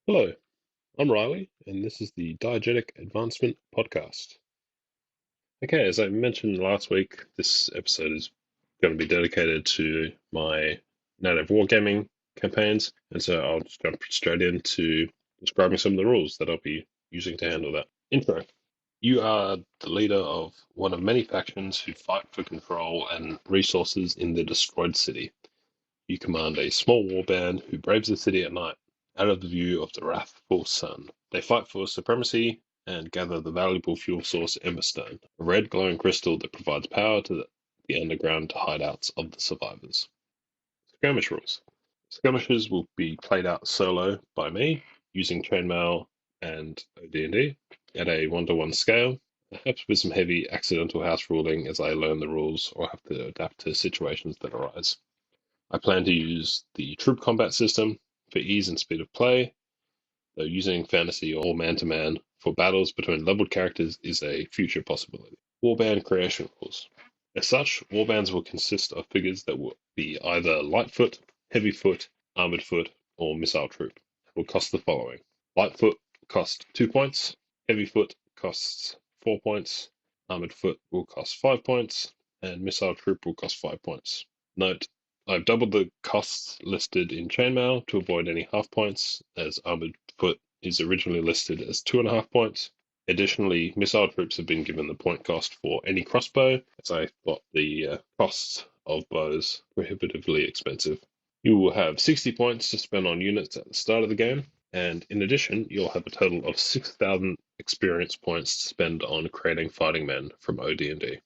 Hello, I'm Riley, and this is the Diegetic Advancement Podcast. Okay, as I mentioned last week, this episode is going to be dedicated to my native wargaming campaigns, and so I'll just jump straight into describing some of the rules that I'll be using to handle that. Intro. You are the leader of one of many factions who fight for control and resources in the destroyed city. You command a small warband who braves the city at night, out of the view of the wrathful sun. They fight for supremacy and gather the valuable fuel source Emberstone, a red glowing crystal that provides power to the underground hideouts of the survivors. Skirmish rules. Skirmishes will be played out solo by me, using chainmail and OD&D at a 1-to-1 scale, perhaps with some heavy accidental house ruling as I learn the rules or have to adapt to situations that arise. I plan to use the troop combat system for ease and speed of play, though using fantasy or man-to-man for battles between leveled characters is a future possibility. Warband creation rules. As such, warbands will consist of figures that will be either lightfoot, heavyfoot, armored foot, or missile troop. It will cost the following. Lightfoot costs 2 points, heavyfoot costs 4 points, armored foot will cost 5 points, and missile troop will cost 5 points. Note, I've doubled the costs listed in chainmail to avoid any half points, as armored foot is originally listed as 2.5 points. Additionally, missile troops have been given the point cost for any crossbow, as I thought the costs of bows prohibitively expensive. You will have 60 points to spend on units at the start of the game, and in addition, you'll have a total of 6,000 experience points to spend on creating fighting men from OD&D.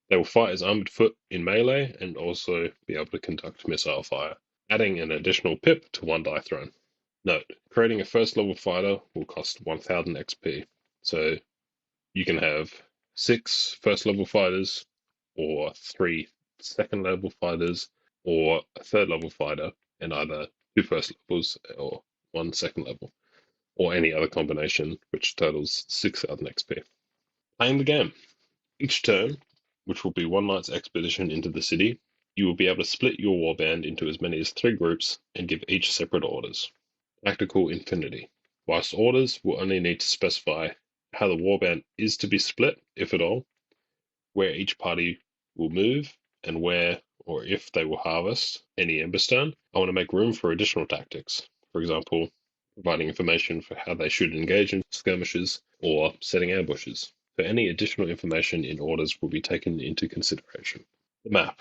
They will fight as armored foot in melee and also be able to conduct missile fire, adding an additional pip to one die thrown. Note, creating a first level fighter will cost 1000 XP, so you can have 6 first level fighters, or 3 second level fighters, or a third level fighter, and either 2 first levels or 1 second level, or any other combination, which totals 6000 XP. Playing the game. Each turn, which will be one night's expedition into the city, you will be able to split your warband into as many as 3 groups and give each separate orders. Tactical Infinity. Whilst orders will only need to specify how the warband is to be split, if at all, where each party will move, and where or if they will harvest any Emberstone, I want to make room for additional tactics. For example, providing information for how they should engage in skirmishes or setting ambushes. So any additional information in orders will be taken into consideration. The map.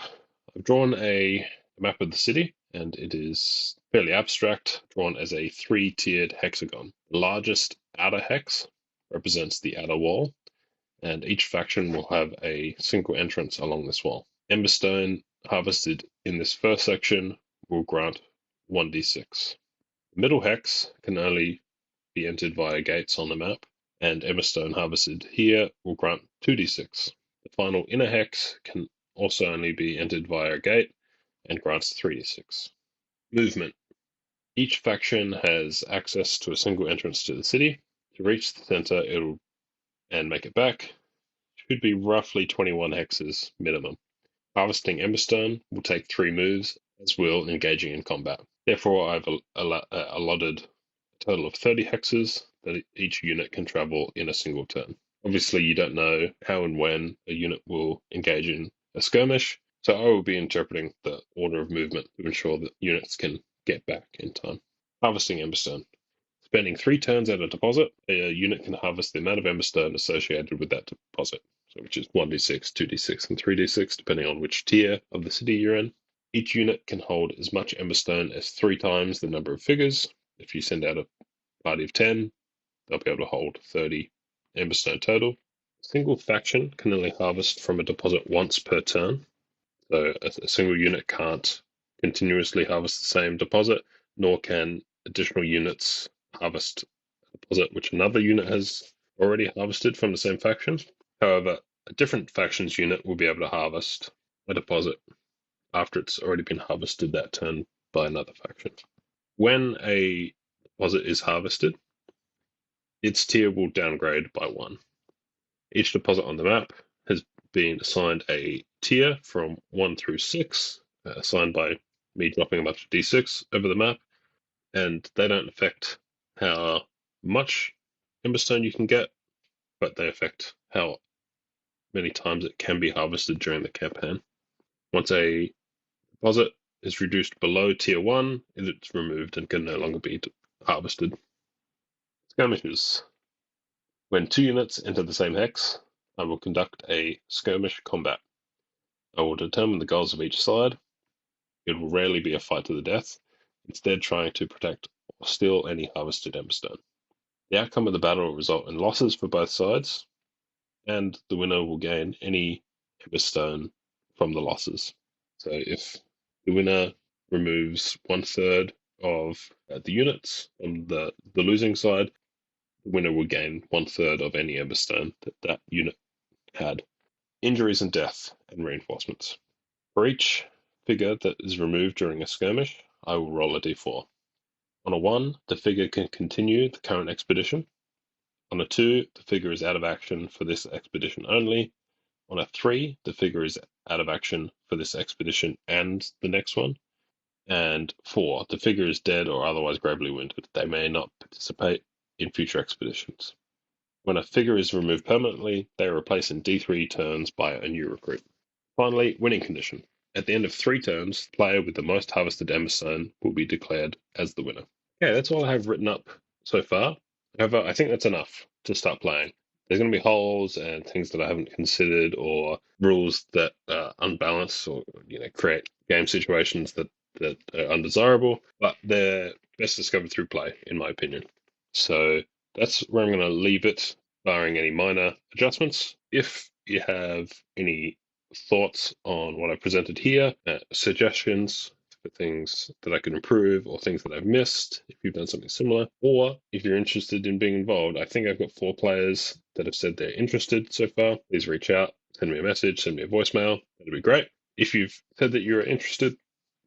I've drawn a map of the city, and it is fairly abstract, drawn as a 3-tiered hexagon. The largest outer hex represents the outer wall, and each faction will have a single entrance along this wall. Emberstone harvested in this first section will grant 1d6. The middle hex can only be entered via gates on the map, and Emberstone harvested here will grant 2d6. The final inner hex can also only be entered via a gate and grants 3d6. Movement. Each faction has access to a single entrance to the city. To reach the center and make it back should be roughly 21 hexes minimum. Harvesting Emberstone will take 3 moves, as will engaging in combat. Therefore, I've allotted a total of 30 hexes that each unit can travel in a single turn. Obviously, you don't know how and when a unit will engage in a skirmish, so I will be interpreting the order of movement to ensure that units can get back in time. Harvesting Emberstone. Spending 3 turns at a deposit, a unit can harvest the amount of Emberstone associated with that deposit, so which is 1d6, 2d6, and 3d6, depending on which tier of the city you're in. Each unit can hold as much Emberstone as 3 times the number of figures. If you send out a party of 10, they'll be able to hold 30 Emberstone total. A single faction can only harvest from a deposit once per turn, so a single unit can't continuously harvest the same deposit, nor can additional units harvest a deposit which another unit has already harvested from the same faction. However, a different faction's unit will be able to harvest a deposit after it's already been harvested that turn by another faction. When a deposit is harvested, its tier will downgrade by 1. Each deposit on the map has been assigned a tier from 1 through 6, assigned by me dropping a bunch of d6 over the map, and they don't affect how much Emberstone you can get, but they affect how many times it can be harvested during the campaign. Once a deposit is reduced below tier 1, it's removed and can no longer be harvested. Skirmishes. When 2 units enter the same hex, I will conduct a skirmish combat. I will determine the goals of each side. It will rarely be a fight to the death, instead trying to protect or steal any harvested Emberstone. The outcome of the battle will result in losses for both sides, and the winner will gain any Emberstone from the losses. So if the winner removes 1/3 of the units on the losing side, the winner will gain 1/3 of any Emberstone that unit had. Injuries and death and reinforcements. For each figure that is removed during a skirmish, I will roll a d4. On a 1, the figure can continue the current expedition. On a 2, the figure is out of action for this expedition only. On a 3, the figure is out of action for this expedition and the next one. And 4, the figure is dead or otherwise gravely wounded. They may not participate in future expeditions. When a figure is removed permanently, they are replaced in D3 turns by a new recruit. Finally, winning condition. At the end of 3 turns, the player with the most harvested Emberstone will be declared as the winner. Okay, that's all I have written up so far. However, I think that's enough to start playing. There's going to be holes and things that I haven't considered, or rules that are unbalanced, or create game situations that are undesirable. But they're best discovered through play, in my opinion. So that's where I'm going to leave it, barring any minor adjustments. If you have any thoughts on what I presented here, suggestions for things that I could improve or things that I've missed, if you've done something similar, or if you're interested in being involved. I think I've got 4 players that have said they're interested so far. Please reach out, send me a message, send me a voicemail. That'd be great. If you've said that you're interested,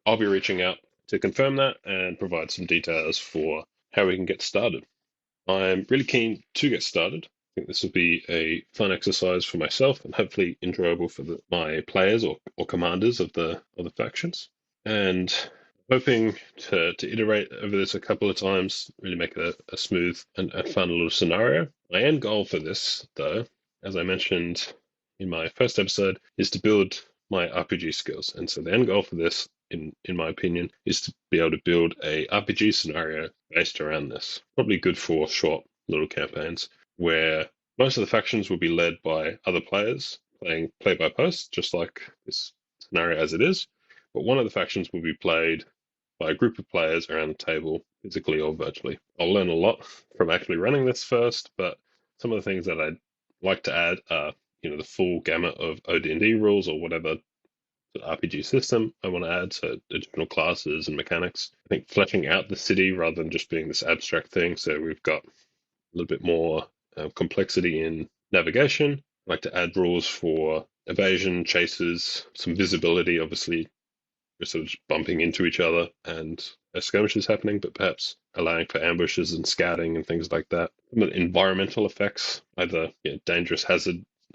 I'll be reaching out to confirm that and provide some details for how we can get started. I'm really keen to get started. I think this will be a fun exercise for myself and hopefully enjoyable for my players or commanders of the factions. And hoping to iterate over this a couple of times, really make it a smooth and a fun little scenario. My end goal for this, though, as I mentioned in my first episode, is to build my RPG skills. And so the end goal for this, in my opinion, is to be able to build a RPG scenario based around this. Probably good for short little campaigns where most of the factions will be led by other players playing play by post, just like this scenario as it is. But one of the factions will be played by a group of players around the table, physically or virtually. I'll learn a lot from actually running this first, but some of the things that I'd like to add are, the full gamut of OD&D rules or whatever RPG system I want to add, so additional classes and mechanics. I think fleshing out the city rather than just being this abstract thing, so we've got a little bit more complexity in navigation. I'd like to add rules for evasion, chases, some visibility. Obviously, we're sort of just bumping into each other and a skirmish is happening, but perhaps allowing for ambushes and scouting and things like that. Some of the environmental effects, either dangerous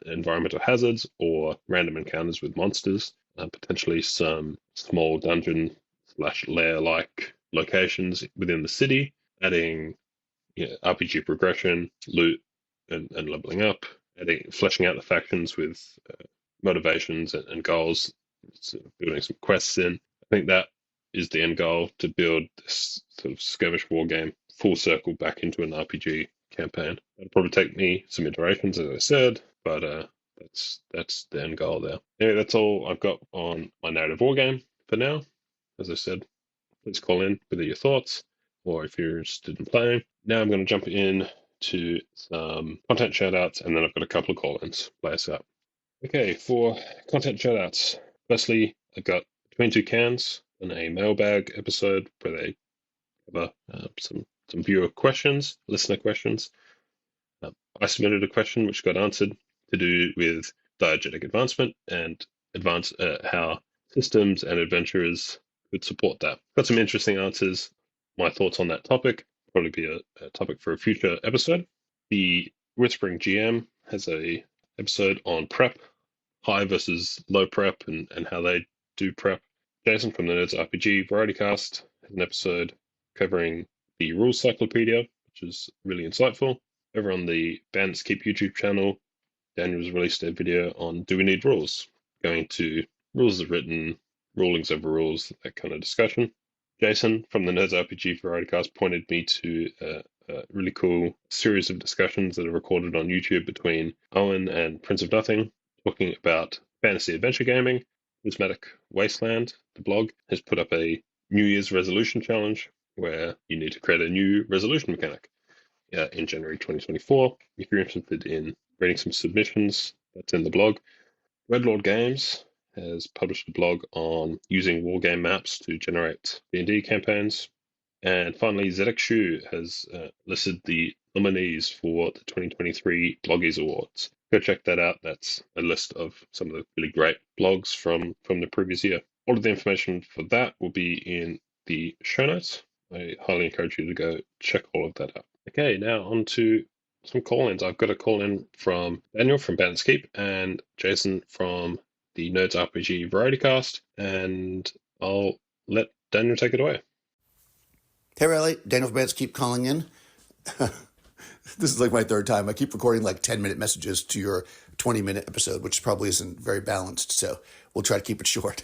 environmental hazards or random encounters with monsters. Potentially some small dungeon/lair-like locations within the city, adding RPG progression, loot, and leveling up, fleshing out the factions with motivations and goals, building some quests in. I think that is the end goal, to build this sort of skirmish war game full circle back into an RPG campaign. It'll probably take me some iterations, as I said, but that's the end goal there. Anyway, that's all I've got on my narrative war game for now. As I said, please call in with your thoughts or if you're interested in playing. Now I'm going to jump in to some content shoutouts, and then I've got a couple of call-ins. Play us out. Okay, for content shoutouts, firstly, I've got Between Two Cans and a mailbag episode where they cover some viewer questions, listener questions. I submitted a question which got answered, to do with diegetic advancement and how systems and adventurers could support that. Got some interesting answers. My thoughts on that topic, probably be a topic for a future episode. The Whispering GM has a episode on prep, high versus low prep, and how they do prep. Jason from the Nerds RPG Variety Cast has an episode covering the Rules Cyclopedia, which which is really insightful. Over on the Bandits Keep YouTube channel, Daniel's released a video on Do We Need Rules? Going to rules as written, rulings over rules, that kind of discussion. Jason from the Nerds RPG Variety Cast pointed me to a really cool series of discussions that are recorded on YouTube between Owen and Prince of Nothing, talking about fantasy adventure gaming. Prismatic Wasteland, the blog, has put up a New Year's resolution challenge where you need to create a new resolution mechanic in January 2024. If you're interested in reading some submissions, that's in the blog. Red Lord Games has published a blog on using wargame maps to generate D&D campaigns. And finally, ZX Shu has listed the nominees for the 2023 Bloggies Awards. Go check that out. That's a list of some of the really great blogs from the previous year. All of the information for that will be in the show notes. I highly encourage you to go check all of that out. Okay, now on to some call-ins. I've got a call-in from Daniel from Bandits Keep and Jason from the Nerds RPG Variety Cast, and I'll let Daniel take it away. Hey Riley, Daniel from Bandits Keep calling in. This is like my third time. I keep recording like 10-minute messages to your 20-minute episode, which probably isn't very balanced, so we'll try to keep it short.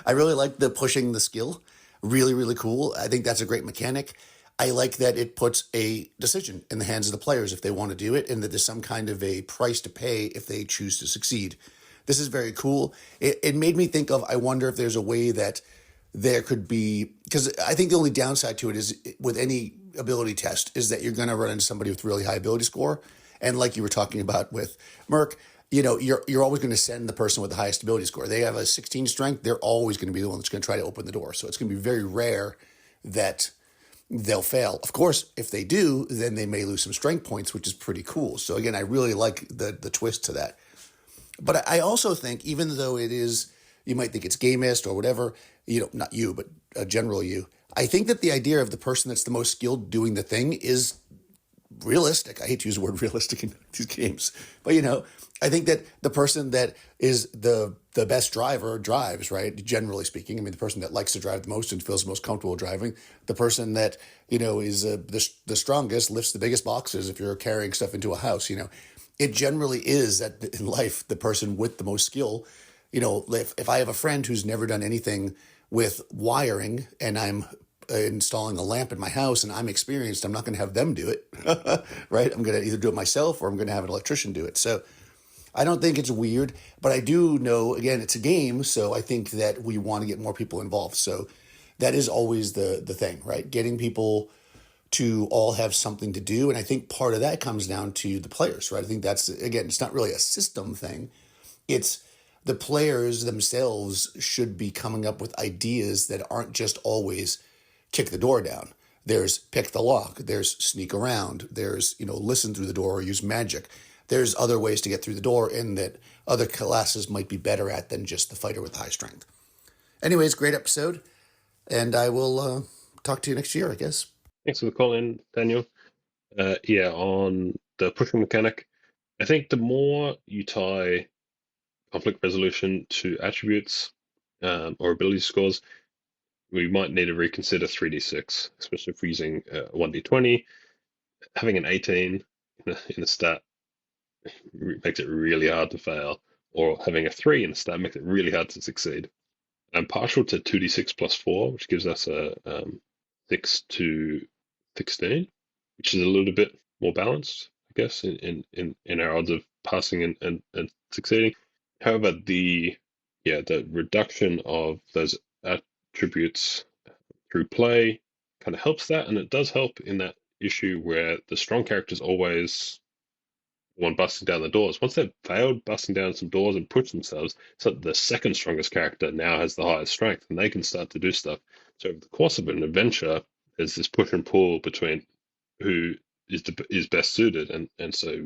I really like the pushing the skill. Really, really cool. I think that's a great mechanic. I like that it puts a decision in the hands of the players if they want to do it, and that there's some kind of a price to pay if they choose to succeed. This is very cool. It made me think of, I wonder if there's a way that there could be, because I think the only downside to it is with any ability test is that you're going to run into somebody with really high ability score. And like you were talking about with Merc, you know, you're always going to send the person with the highest ability score. They have a 16 strength. They're always going to be the one that's going to try to open the door. So it's going to be very rare that they'll fail. Of course, if they do, then they may lose some strength points, which is pretty cool. So again, I really like the twist to that. But I also think, even though it is, you might think it's gamist or whatever, you know, not you, but general you, I think that the idea of the person that's the most skilled doing the thing is realistic. I hate to use the word realistic in these games, but you know, I think that the person that is the best driver drives, right? Generally speaking, I mean, the person that likes to drive the most and feels the most comfortable driving, the person that, you know, is the strongest lifts the biggest boxes if you're carrying stuff into a house, you know. It generally is that in life, the person with the most skill, you know, if I have a friend who's never done anything with wiring and I'm installing a lamp in my house and I'm experienced, I'm not going to have them do it, right? I'm going to either do it myself or I'm going to have an electrician do it. So I don't think it's weird, but I do know, again, it's a game. So I think that we want to get more people involved. So that is always the thing, right? Getting people to all have something to do. And I think part of that comes down to the players, right? I think that's, again, it's not really a system thing. It's the players themselves should be coming up with ideas that aren't just always kick the door down. There's pick the lock, there's sneak around, there's, you know, listen through the door or use magic. There's other ways to get through the door and that other classes might be better at than just the fighter with high strength. Anyways, great episode. And I will talk to you next year, I guess. Thanks for the call in, Daniel. On the pushing mechanic, I think the more you tie conflict resolution to attributes or ability scores, we might need to reconsider 3d6, especially if we're using 1d20. Having an 18 in a stat makes it really hard to fail, or having a 3 in a stat makes it really hard to succeed. I'm partial to 2d6 plus 4, which gives us a 6 to 16, which is a little bit more balanced, I guess, in our odds of passing and succeeding. However, the reduction of those attributes through play kind of helps that, and it does help in that issue where the strong character is always the one busting down the doors. Once they've failed busting down some doors and pushed themselves, so the second strongest character now has the highest strength, and they can start to do stuff. So over the course of an adventure, there's this push and pull between who is best suited, and so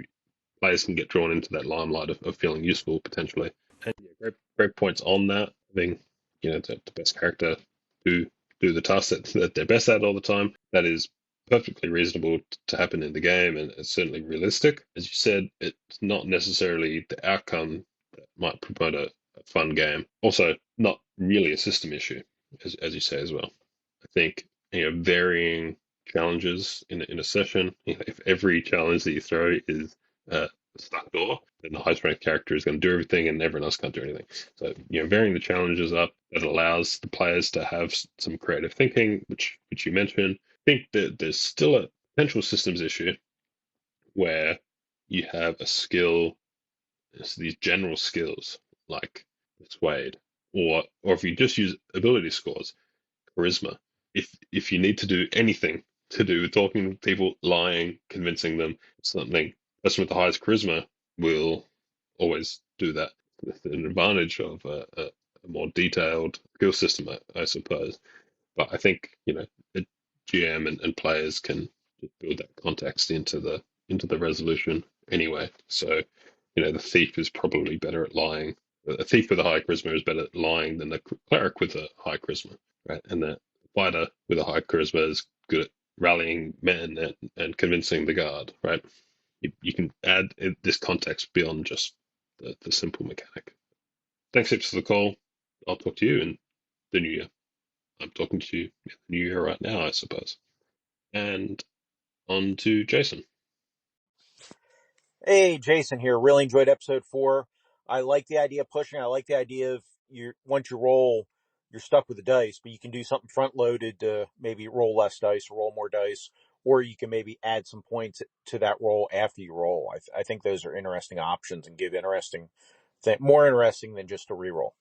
players can get drawn into that limelight of feeling useful potentially. And yeah, great points on that. I think, you know, the best character do the task that they're best at all the time. That is perfectly reasonable to happen in the game, and it's certainly realistic. As you said, it's not necessarily the outcome that might promote a fun game. Also, not really a system issue, as you say as well. I think, you know, varying challenges in a session. If every challenge that you throw is a stuck door, then the highest ranked character is going to do everything and everyone else can't do anything. So, varying the challenges up, that allows the players to have some creative thinking, which you mentioned. I think that there's still a potential systems issue where you have a skill, it's these general skills like persuade, or if you just use ability scores, charisma. If you need to do anything to do with talking to people, lying, convincing them something, the person with the highest charisma will always do that. That's an advantage of a more detailed skill system, I suppose. But I think the GM and players can build that context into the resolution anyway. So the thief is probably better at lying. A thief with a high charisma is better at lying than the cleric with a high charisma, right? And the fighter with a high charisma is good at rallying men and convincing the guard, right? You can add this context beyond just the simple mechanic. Thanks, Hips, for the call. I'll talk to you in the new year. I'm talking to you in the new year right now, I suppose. And on to Jason. Hey, Jason here. Really enjoyed episode 4. I like the idea of pushing. I like the idea of once you roll, you're stuck with the dice, but you can do something front loaded to maybe roll less dice or roll more dice, or you can maybe add some points to that roll after you roll. I think those are interesting options and give more interesting than just a reroll.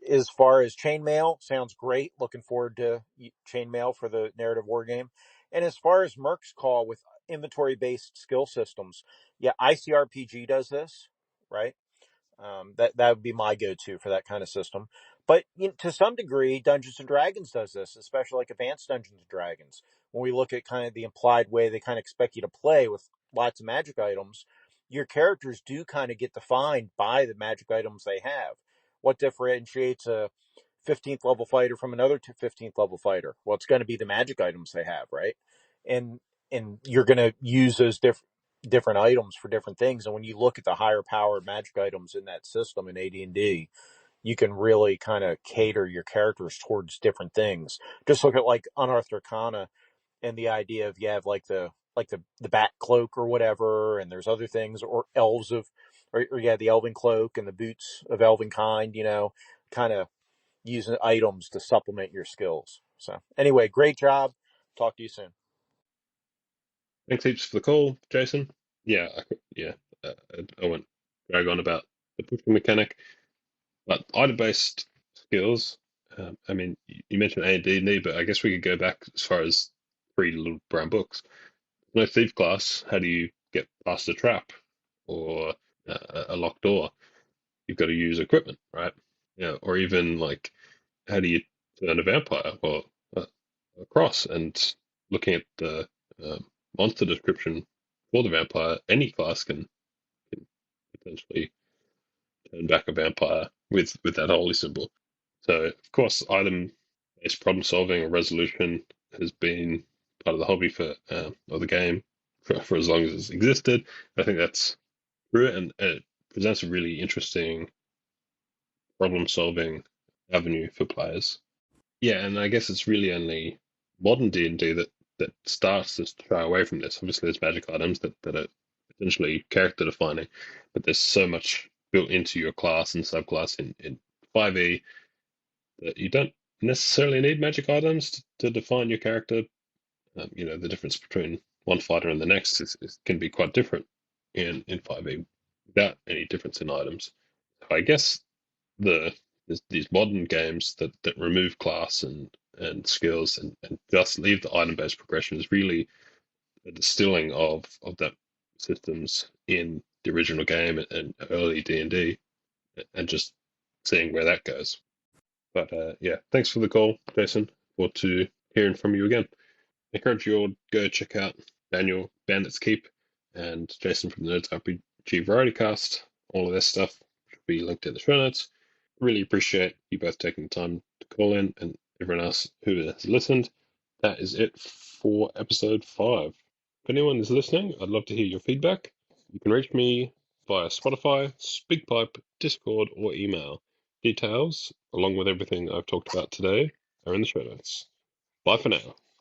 As far as chainmail, sounds great. Looking forward to chainmail for the narrative war game. And as far as Merck's call with inventory-based skill systems, yeah, ICRPG does this, right? That would be my go-to for that kind of system. But to some degree, Dungeons and Dragons does this, especially like Advanced Dungeons and Dragons. When we look at kind of the implied way they kind of expect you to play with lots of magic items, your characters do kind of get defined by the magic items they have. What differentiates a 15th level fighter from another 15th level fighter? Well, it's going to be the magic items they have, right? And you're going to use those different items for different things. And when you look at the higher powered magic items in that system in AD&D, you can really kind of cater your characters towards different things. Just look at like Unearthed Arcana and the idea of you have like the bat cloak or whatever, and there's other things, or the elven cloak and the boots of elven kind, kind of using items to supplement your skills. So anyway, great job. Talk to you soon. Thanks heaps for the call, Jason. Yeah, I won't drag on about the pushing mechanic, but item-based skills. I mean, you mentioned A&D, but I guess we could go back as far as 3 little brown books. No thief class. How do you get past a trap or a locked door? You've got to use equipment, right? Yeah, or even like, how do you turn a vampire or across? And looking at the monster description for the vampire, any class can potentially turn back a vampire with that holy symbol. So of course, item-based problem solving or resolution has been part of the hobby or the game for as long as it's existed. I think that's true, and it presents a really interesting problem-solving avenue for players. Yeah, and I guess it's really only modern D&D that starts to shy away from this. Obviously, there's magic items that are essentially character defining, but there's so much built into your class and subclass in 5e that you don't necessarily need magic items to define your character. The difference between one fighter and the next can be quite different in 5e without any difference in items. So I guess the these modern games that remove class and skills and just leave the item based progression is really a distilling of that systems in the original game and early D&D and just seeing where that goes. But yeah, thanks for the call, Jason. Forward to hearing from you again. I encourage you all to go check out Daniel Bandits Keep and Jason from the Nerds RPG Variety Cast. All of this stuff should be linked in the show notes. Really appreciate you both taking the time to call in and everyone else who has listened. That is it for episode 5. If anyone is listening, I'd love to hear your feedback. You can reach me via Spotify, SpeakPipe, Discord, or email. Details, along with everything I've talked about today, are in the show notes. Bye for now.